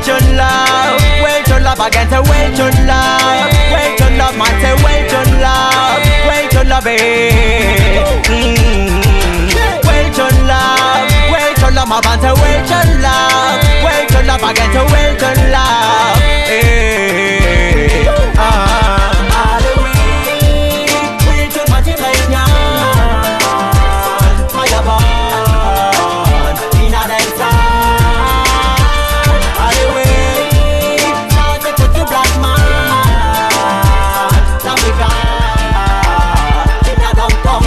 well to love again, say well to love, man, say well to love it. Well to love, my man, say well to love again, say well to love. All the way, well to party right now, fire burn in a dance hall. All the way, now they put the black man, Africa, in a downtown,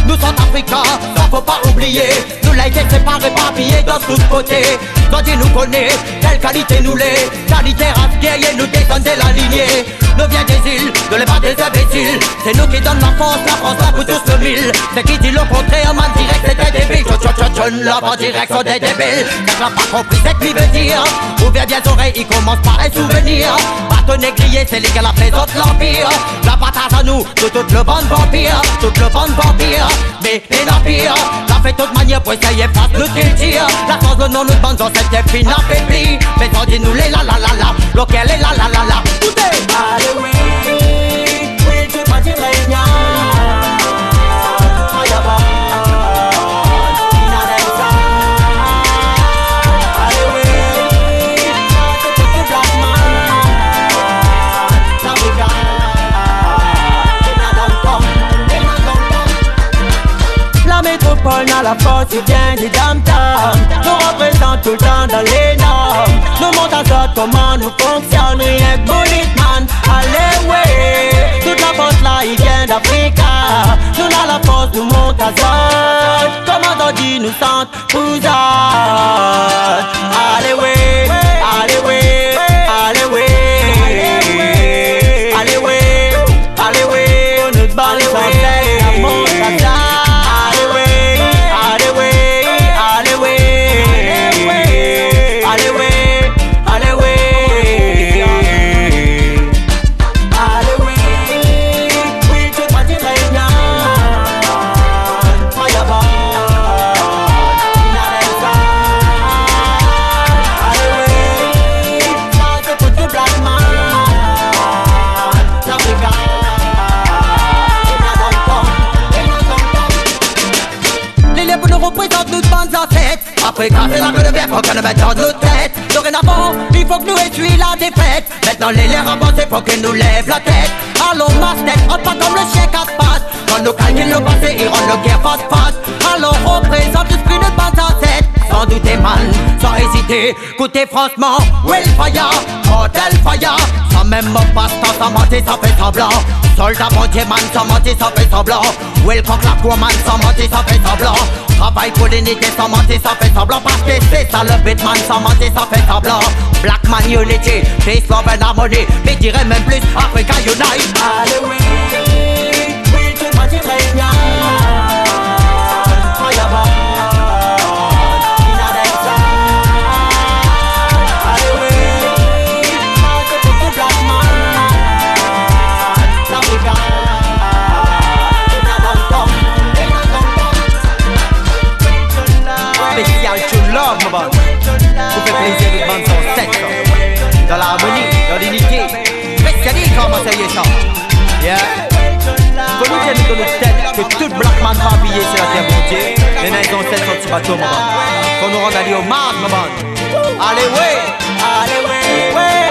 Nous sommes Africa, ça faut pas oublier. Nous l'aider séparés, papillés dans tous côtés. Quand Dieu nous connaît, quelle qualité nous l'est. Qualité race guerrier, nous descendons de la lignée. Nous viens des îles, de les bas des imbéciles. C'est nous qui donnons la France là pour tous le mille. C'est qui dit le contraire, man direct c'était débile. Là bas direct sont des débiles. Car n'a pas compris ce qu'il veut dire. Ouvert bien les oreilles, il commence par un souvenir. Bâton négrier, c'est les gars la présente l'empire. La patate à nous, de toute le bande vampire. Toute le bande vampire, mais et l'empire. La fait toute manière pour essayer face nous qu'il tire. La force de non nous demande dans cette épine affaiblie. Mais on dit nous les la la la la. Local est la la la la. Tout est all the way, we to party right now. Fire burn in a dance hall. All the way, now to take the black man, Africa, in a downtown. La métropole n'a la force, il vient du downtown. Nous représentons tout le temps dans les normes. Nous montons à ça, comment nous fonctionne. Rien que Bulletman, allez ouais. Toute la force là, il vient d'Africa. Nous n'a la force, nous montons à ça. Comment on dit, nous sentons vous autres. Allez ouais, allez ouais, allez ouais. Allez ouais, allez ouais. Nous te ballons sans tête, la monte à ça. Africa, c'est la que de bien, faut qu'on le mette dans nos têtes. Dorénavant, il faut que nous essuie la défaite. Maintenant les lèvres avancées, faut que nous lève la tête. Allons masse-tête, on pas comme le chien casse-passe. Quand nous calculons le passé, ils rendent le guerre face-face. Alors on représente l'esprit de bande à tête. Sans douter mal, sans hésiter, écoutez franchement, Wellfire, Hotel Fire. Sans même mot passe-temps, sans mentir, sans fait semblant. Soldat pontier man, sans mentir, sans fait semblant. Welcock la courman, sans mentir, sans fait semblant. Travail pour l'unité, sans mentir, sans fait semblant. Parce que c'est ça le beatman, sans mentir, sans fait semblant. Black man unity, peace, love and harmony. Mais dirais même plus, Africa unite. Allez oui, oui, tout le monde est très bien. Fire burn. Love, ma bonne. Vous faites plaisir de bande son sexe. Dans l'harmonie, dans l'unité. Spécialiste, comment ça y est ça? Yeah. Faut nous dire dans notre tête que tout black man va habiller sur la terre mondiale. Les nains ont 7 cm bateau, ma bonne. Faut nous rendre aller au Mars, ma bonne. Allez, ouais. Allez, ouais.